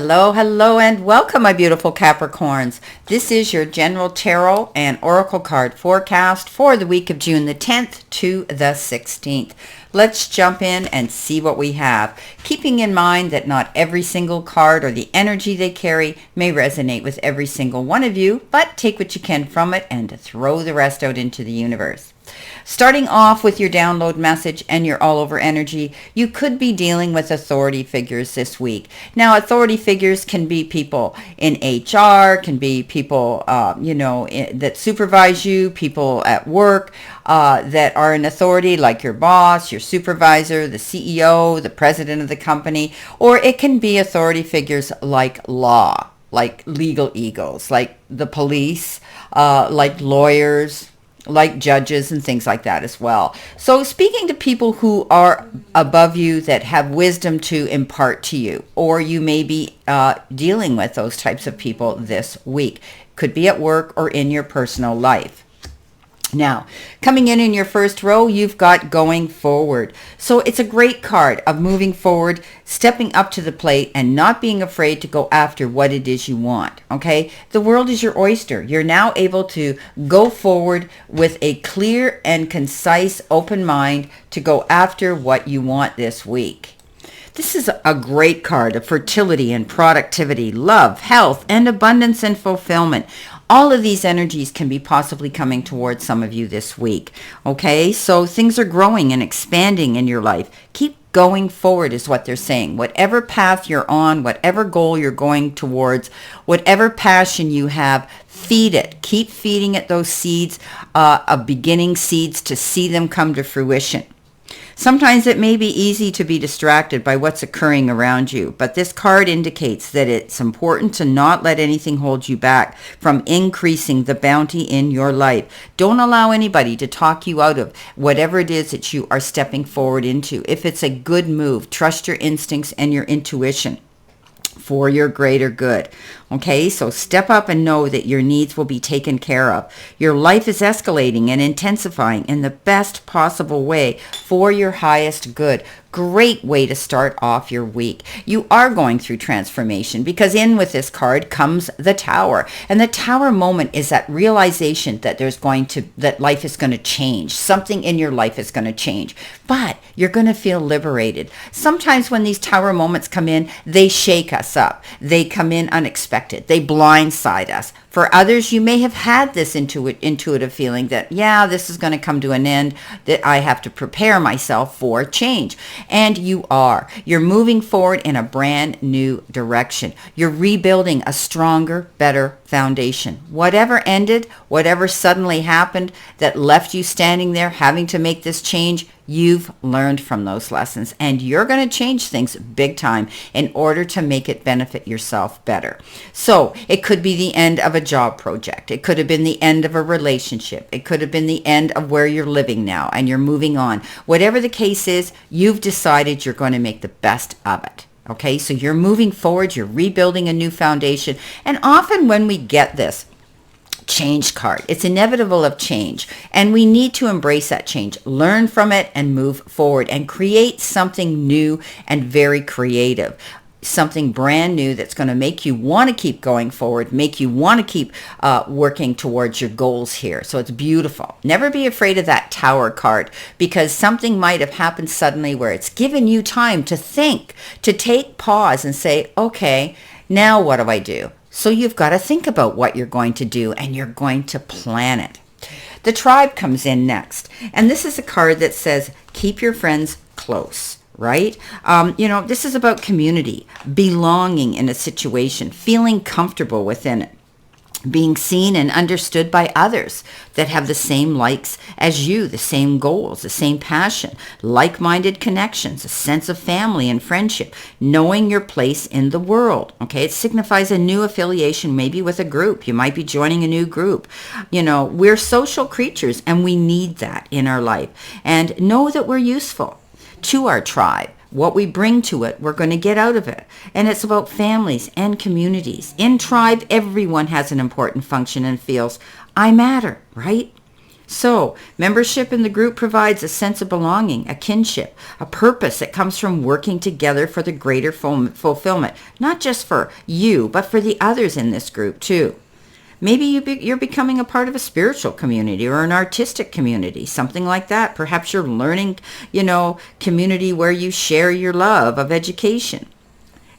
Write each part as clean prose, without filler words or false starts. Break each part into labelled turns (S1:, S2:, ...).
S1: Hello, hello, and welcome, my beautiful Capricorns. This is your general tarot and oracle card forecast for the week of June the 10th to the 16th. Let's jump in and see what we have, keeping in mind that not every single card or the energy they carry may resonate with every single one of you, but take what you can from it and throw the rest out into the universe. Starting off with your download message and your all-over energy, you could be dealing with authority figures this week. Now, authority figures can be people in HR, can be people, that supervise you, people at work that are an authority, like your boss, your supervisor, the CEO, the president of the company, or it can be authority figures like law, like legal egos, like the police, like lawyers, like judges and things like that as well. So speaking to people who are above you that have wisdom to impart to you, or you may be dealing with those types of people this week. Could be at work or in your personal life. Now, coming in your first row, you've got going forward. So it's a great card of moving forward, stepping up to the plate, and not being afraid to go after what it is you want, okay? The world is your oyster. You're now able to go forward with a clear and concise, open mind to go after what you want this week. This is a great card of fertility and productivity, love, health, and abundance and fulfillment. All of these energies can be possibly coming towards some of you this week. Okay, so things are growing and expanding in your life. Keep going forward is what they're saying. Whatever path you're on, whatever goal you're going towards, whatever passion you have, feed it. Keep feeding it those seeds of beginning seeds to see them come to fruition. Sometimes it may be easy to be distracted by what's occurring around you, but this card indicates that it's important to not let anything hold you back from increasing the bounty in your life. Don't allow anybody to talk you out of whatever it is that you are stepping forward into. If it's a good move, trust your instincts and your intuition for your greater good. Okay, so step up and know that your needs will be taken care of. Your life is escalating and intensifying in the best possible way for your highest good. Great way to start off your week. You are going through transformation because in with this card comes the Tower. And the Tower moment is that realization that that life is going to change. Something in your life is going to change. But you're going to feel liberated. Sometimes when these Tower moments come in, they shake us up. They come in unexpected. They blindside us. For others, you may have had this intuitive feeling that, yeah, this is going to come to an end, that I have to prepare myself for change. And you are. You're moving forward in a brand new direction. You're rebuilding a stronger, better foundation. Whatever ended, whatever suddenly happened that left you standing there having to make this change, you've learned from those lessons, and you're going to change things big time in order to make it benefit yourself better. So it could be the end of a job project. It could have been the end of a relationship. It could have been the end of where you're living now and you're moving on. Whatever the case is, you've decided you're going to make the best of it. Okay, so you're moving forward, you're rebuilding a new foundation. And often when we get this change card, it's inevitable of change, and we need to embrace that change, learn from it, and move forward and create something new and very creative. Something brand new that's going to make you want to keep going forward, make you want to keep working towards your goals here. So it's beautiful. Never be afraid of that Tower card, because something might have happened suddenly where it's given you time to think, to take pause and say, okay, now what do I do? So you've got to think about what you're going to do, and you're going to plan it. The Tribe comes in next, and this is a card that says, keep your friends close. Right? This is about community, belonging in a situation, feeling comfortable within it, being seen and understood by others that have the same likes as you, the same goals, the same passion, like-minded connections, a sense of family and friendship, knowing your place in the world. Okay, it signifies a new affiliation, maybe with a group. You might be joining a new group. We're social creatures, and we need that in our life. And know that we're useful to our tribe. What we bring to it, we're going to get out of it. And it's about families and communities. In tribe, everyone has an important function and feels, I matter, right? So, membership in the group provides a sense of belonging, a kinship, a purpose that comes from working together for the greater fulfillment, not just for you, but for the others in this group too. Maybe you're becoming a part of a spiritual community or an artistic community, something like that. Perhaps you're learning, community where you share your love of education.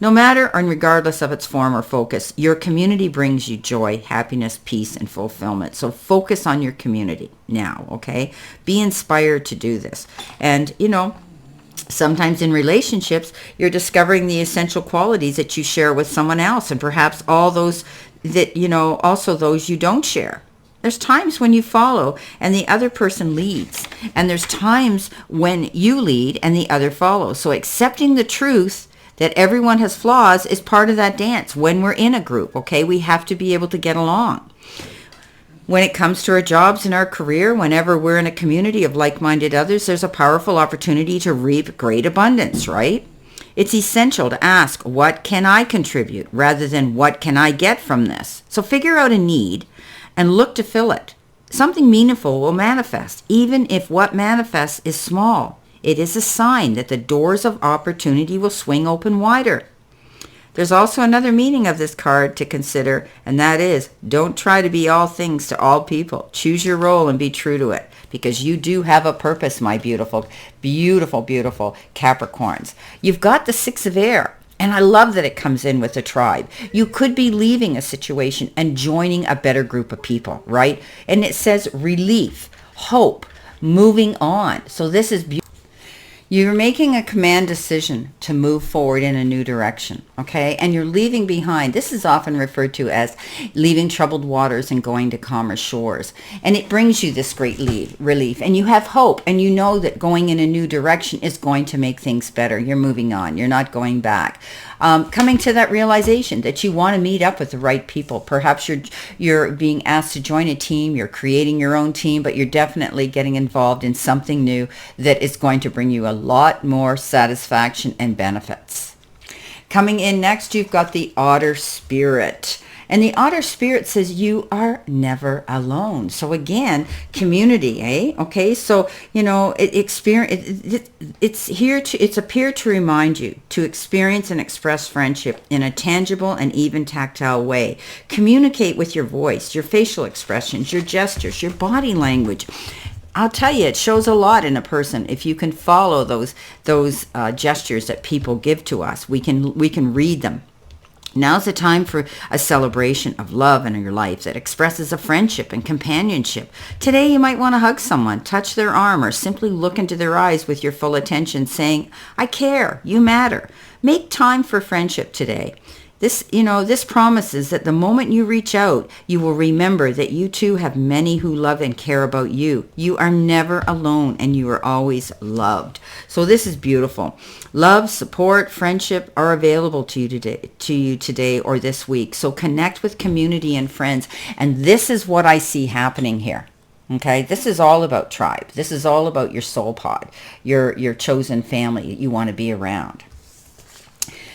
S1: No matter and regardless of its form or focus, your community brings you joy, happiness, peace, and fulfillment. So focus on your community now, okay? Be inspired to do this. And, sometimes in relationships, you're discovering the essential qualities that you share with someone else, and perhaps all those that, also those you don't share. There's times when you follow and the other person leads. And there's times when you lead and the other follows. So accepting the truth that everyone has flaws is part of that dance when we're in a group, okay? We have to be able to get along. When it comes to our jobs and our career, whenever we're in a community of like-minded others, there's a powerful opportunity to reap great abundance, right? It's essential to ask, what can I contribute, rather than what can I get from this? So figure out a need and look to fill it. Something meaningful will manifest, even if what manifests is small. It is a sign that the doors of opportunity will swing open wider. There's also another meaning of this card to consider, and that is, don't try to be all things to all people. Choose your role and be true to it, because you do have a purpose, my beautiful, beautiful, beautiful Capricorns. You've got the Six of Air, and I love that it comes in with a tribe. You could be leaving a situation and joining a better group of people, right? And it says relief, hope, moving on. So this is beautiful. You're making a command decision to move forward in a new direction, okay? And you're leaving behind. This is often referred to as leaving troubled waters and going to calmer shores. And it brings you this great relief. And you have hope. And you know that going in a new direction is going to make things better. You're moving on. You're not going back. Coming to that realization that you want to meet up with the right people. Perhaps you're being asked to join a team. You're creating your own team, but you're definitely getting involved in something new that is going to bring you a lot more satisfaction and benefits. Coming in next, you've got the Otter Spirit. And the Otter Spirit says you are never alone. So again, community, eh? Okay, so, it's appeared to remind you to experience and express friendship in a tangible and even tactile way. Communicate with your voice, your facial expressions, your gestures, your body language. I'll tell you, it shows a lot in a person if you can follow those gestures that people give to us. We can read them. Now's the time for a celebration of love in your life that expresses a friendship and companionship. Today you might want to hug someone, touch their arm, or simply look into their eyes with your full attention, saying, I care, you matter. Make time for friendship today. This promises that the moment you reach out, you will remember that you too have many who love and care about you. You are never alone and you are always loved. So this is beautiful. Love, support, friendship are available to you today or this week. So connect with community and friends. And this is what I see happening here. Okay, this is all about tribe. This is all about your soul pod, your chosen family that you want to be around.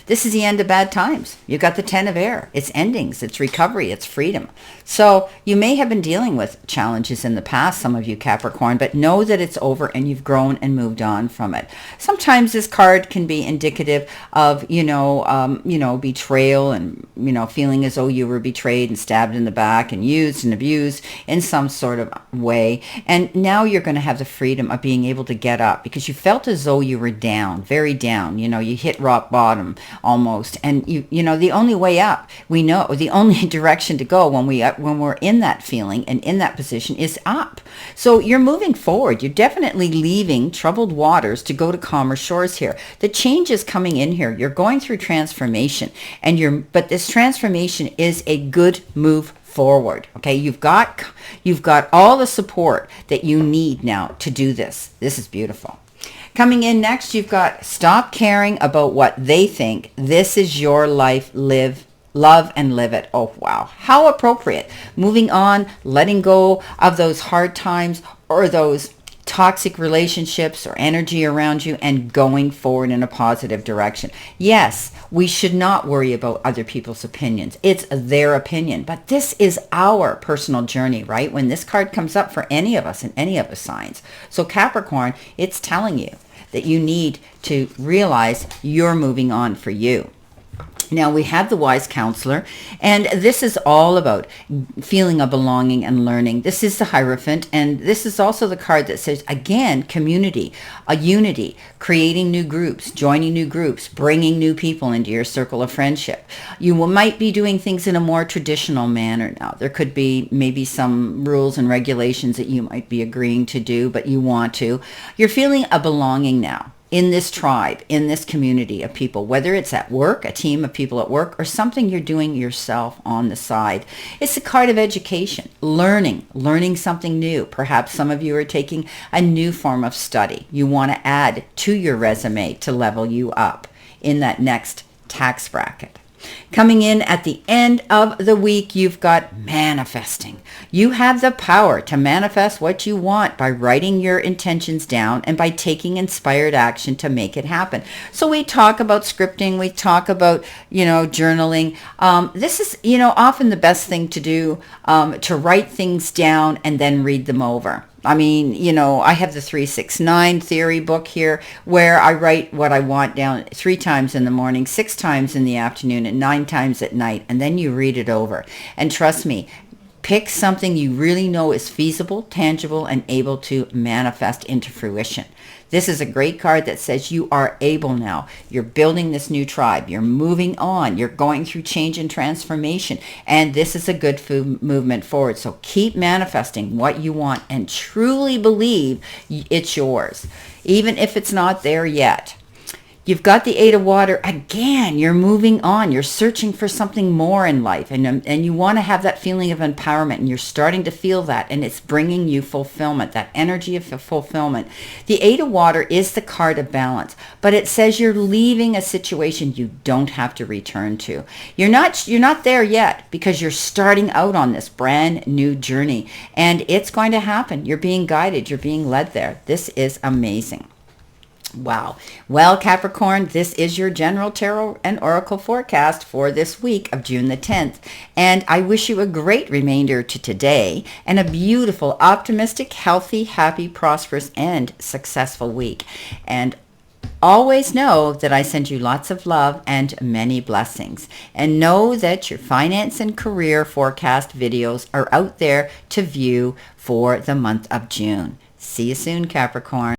S1: This is the end of bad times. You've got the 10 of Air. It's endings. It's recovery. It's freedom. So you may have been dealing with challenges in the past, some of you Capricorn, but know that it's over and you've grown and moved on from it. Sometimes this card can be indicative of, betrayal and, feeling as though you were betrayed and stabbed in the back and used and abused in some sort of way. And now you're going to have the freedom of being able to get up because you felt as though you were down, very down. You hit rock bottom almost. And the only way up, we know the only direction to go when we're in that feeling and in that position is up. So you're moving forward. You're definitely leaving troubled waters to go to calmer shores here. The change is coming in here. You're going through transformation but this transformation is a good move forward. Okay. You've got all the support that you need now to do this. This is beautiful. Coming in next, you've got stop caring about what they think. This is your life. Love and live it. Oh, wow. How appropriate. Moving on, letting go of those hard times or those toxic relationships or energy around you and going forward in a positive direction. Yes, we should not worry about other people's opinions. It's their opinion, but this is our personal journey, right? When this card comes up for any of us in any of the signs. So Capricorn, it's telling you that you need to realize you're moving on for you. Now we have the wise counselor, and this is all about feeling a belonging and learning. This is the Hierophant, and this is also the card that says, again, community, a unity, creating new groups, joining new groups, bringing new people into your circle of friendship. You might be doing things in a more traditional manner now. There could be maybe some rules and regulations that you might be agreeing to do, but you want to. You're feeling a belonging now in this tribe, in this community of people, whether it's at work, a team of people at work, or something you're doing yourself on the side. It's a card of education, learning something new. Perhaps some of you are taking a new form of study. You want to add to your resume to level you up in that next tax bracket. Coming in at the end of the week, you've got manifesting. You have the power to manifest what you want by writing your intentions down and by taking inspired action to make it happen. So we talk about scripting, we talk about, journaling. This is, often the best thing to do, to write things down and then read them over. I mean, I have the 369 theory book here where I write what I want down 3 times in the morning, 6 times in the afternoon, and 9 times at night. And then you read it over. And trust me, pick something you really know is feasible, tangible, and able to manifest into fruition. This is a great card that says you are able now. You're building this new tribe. You're moving on. You're going through change and transformation. And this is a good movement forward. So keep manifesting what you want and truly believe it's yours, even if it's not there yet. You've got the 8 of water. Again, you're moving on. You're searching for something more in life. And you want to have that feeling of empowerment. And you're starting to feel that. And it's bringing you fulfillment, that energy of fulfillment. The 8 of water is the card of balance. But it says you're leaving a situation you don't have to return to. You're not there yet because you're starting out on this brand new journey. And it's going to happen. You're being guided. You're being led there. This is amazing. Wow. Well, Capricorn, this is your general tarot and oracle forecast for this week of June the 10th. And I wish you a great remainder to today and a beautiful, optimistic, healthy, happy, prosperous, and successful week. And always know that I send you lots of love and many blessings. And know that your finance and career forecast videos are out there to view for the month of June. See you soon, Capricorn.